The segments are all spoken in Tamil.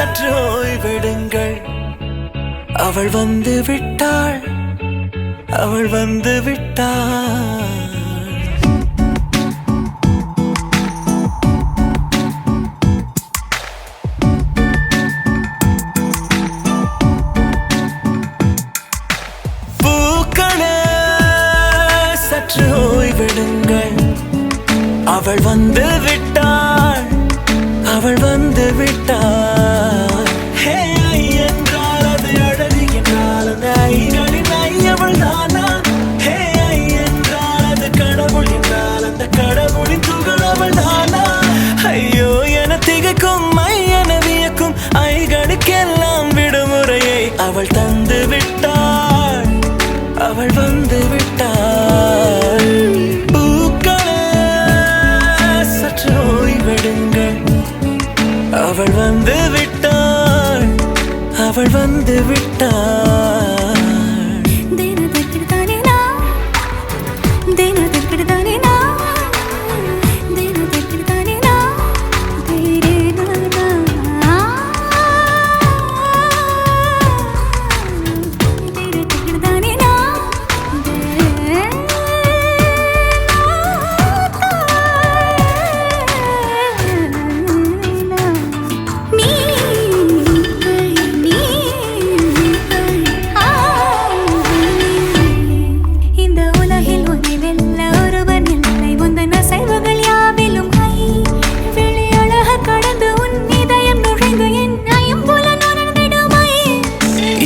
சற்று ஓய்வெடுங்கள். அவள் வந்து விட்டாள், அவள் வந்து விட்டாள். பூக்களே சற்று ஓய்வெடுங்கள். அவள் வந்து விட்டாள், அவள் வந்து விட்டாள். ஹே ஐ என்றால் அது அழகு என்றால் அந்த ஐகளின் ஐ அவள் தானா? ஹே ஐ என்றால் அது கடவுள் என்றால் அந்த கடவுளின் துகள் அவள் தானா? ஐயோ என திகைக்கும் ஐ என வியக்கும் ஐகளுக்கெல்லாம் விடுமுறையை அவள் தந்து விட்டாள், அவள் வந்து விட்டாள். அவள் வந்து விட்டாள், அவள் வந்து விட்டாள்.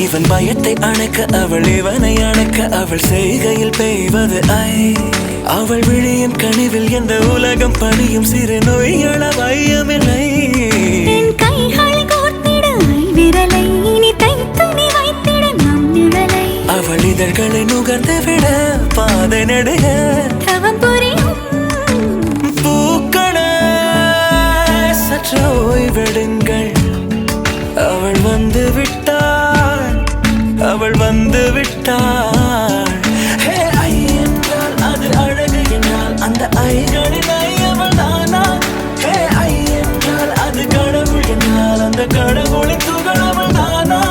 இவன் பயத்தை அணைக்க அவள் இவனை அணைக்க அவள் செய்கையில் பெய்வது ஐ. அவள் விழியின் கனிவில் எந்த உலகம் பணியும் சிறு நோய்கள வையமில்லை. அவள் இதழ்களை நுகர்ந்து விட பாதை நடுக பூக்களே சற்று ஓய்வெடுங்கள். அவள் வந்து விட்டாள், அவள் வந்து விட்டாள். ஹே ஐ என்றால் அது அழகு என்றால் அந்த ஐகளின் ஐ அவள் தானா? ஹே ஐ என்றால் அது கடவுள் என்றால் அந்த கடவுளின் துகள் அவள் தானா?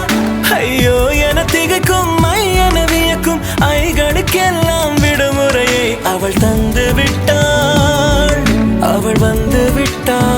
ஐயோ என திகைக்கும் ஐ என வியக்கும் ஐகளுக்கெல்லாம் விடுமுறையை அவள் தந்து விட்டாள், அவள் வந்து விட்டாள்.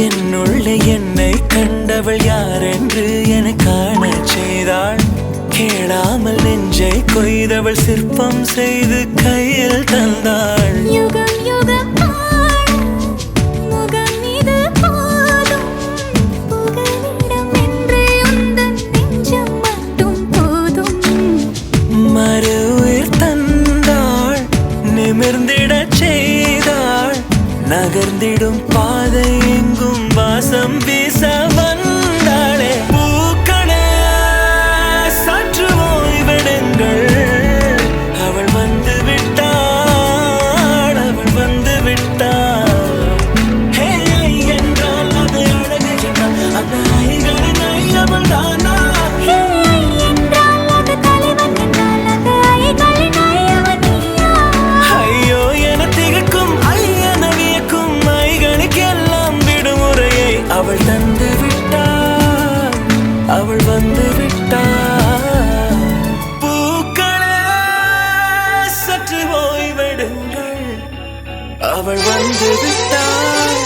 என்னுள்ளே என்னை கண்டவள் யார் என்று என காண செய்தாள். கேளாமல் நெஞ்சை கொய்தவள் சிற்பம் செய்து கையில் தந்தாள். யுகம் யுகம் முகம் இது போதும் புகலிடம் என்று உந்தன் நெஞ்சம் மட்டும் போதும். மறு உயிர் தந்தாள், நிமிர்ந்திடச் செய்தாள். நகர்ந்திடும் பாதை எங்கும் வாசம் வீச வந்தாளே. பூக்களே சற்று ஓய்வெடுங்கள். அவள் வந்து விட்டாள், அவள் வந்து விட்டாள். ஹே ஐ என்றால் அது அழகு என்றால் அந்த ஐகளின் ஐ அவள் தானா? ஹே ஐ என்றால் அது தலைவன் என்றால் அந்த ஐகளின் ஐ அவன் நீயா? ஐயோ என திகைக்கும் ஐ என வியக்கும் ஐகளுக்கெல்லாம் விடுமுறையை அவள் தந்து விட்டாள், அவள் வந்து விட்டாள். பூக்களே சற்று ஓய்வெடுங்கள். அவள் வந்து விட்டாள்,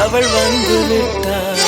அவள் வந்து விட்டாள்.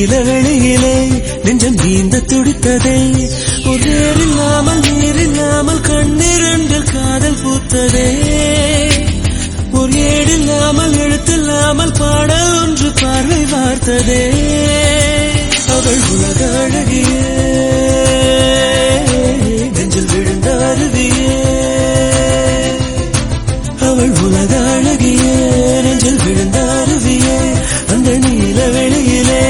நீல வெளியிலே நெஞ்சம் நீந்த துடித்ததே. ஒரு ஏறில்லாமல் நீரில்லாமல் கண்ணிரண்டில் காதல் பூத்ததே. ஒரு ஏடில்லாமல் எழுத்தில்லாமல் பாடல் ஒன்று பார்வை பார்த்ததே. அவள் உலக அழகியே நெஞ்சில் விழுந்த அருவியே. அவள் உலக அழகியே நெஞ்சில் விழுந்த அருவியே. அந்த நீல வெளியிலே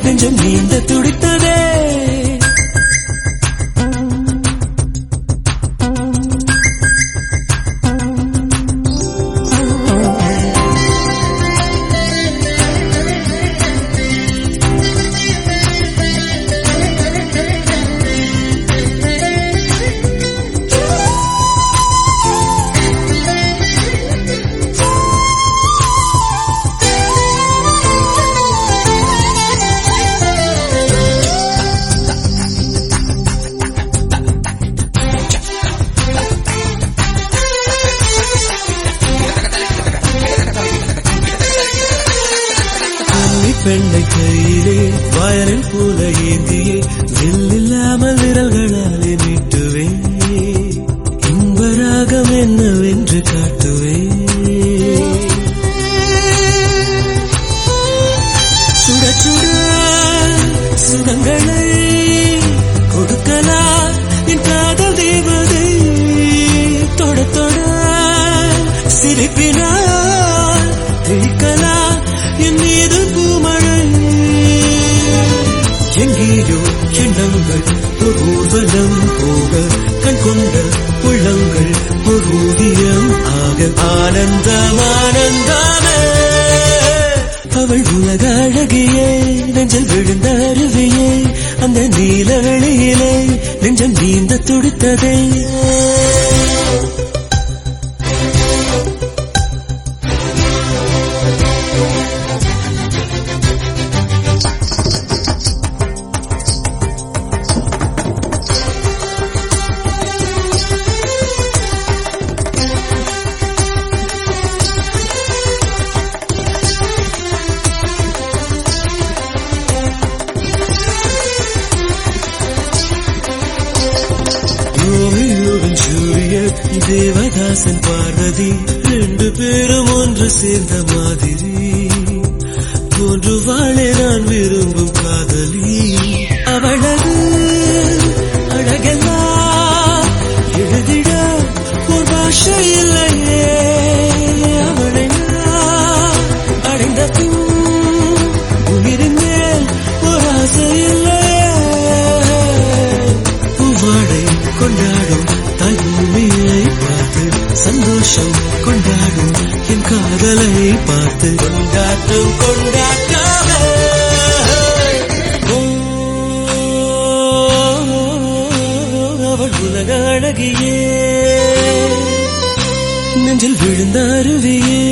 நெஞ்சம் நீந்த துடித்ததே. பெண்ணை கையிலே வயலின் போல ஏந்தியே வில்லில்லாமல் விரல்களாலே நீட்டுவே. இன்பராகம் என்னவென்று காட்டுவே. சுட சுட சுகங்களை கொடுக்கலா என் காதல் தேவதை. தொட தொட சிரிப்பினால் தெளிக்கலா என் மீது பூமழை. எங்கேயோ எண்ணங்கள் ஒரு ஊர்வலம் போக கண் கொண்ட உள்ளங்கள் ஒரு ஊதியம் ஆக ஆனந்தம் ஆனந்தமே. அவள் உலக அழகியே நெஞ்சில் விழுந்த அருவியே. அந்த நீல வெளியிலே நெஞ்சம் நீந்த துடித்ததே. தேவதாசன் பார்வதி ரெண்டு பேரும் ஒன்று சேர்ந்த மாதிரி. ஒன்று வாழே நான் விரும்பும் காதலி. அவளது அழகெல்லாம் எழுதிட ஒரு பாஷை இல்லையே. அவளை நான் அடைந்த உயிரின் மேல் ஒரு ஆசை இல்லையே. பூவாடை கொண்டாடும் தாய் பூமியை பார்த்து சந்தோஷம் கொண்டாடும் என் காதலை பார்த்து கொண்டாட்டம் கொண்டாட்டாமே. அவள் உலக அழகியே நெஞ்சில் விழுந்த அருவியே.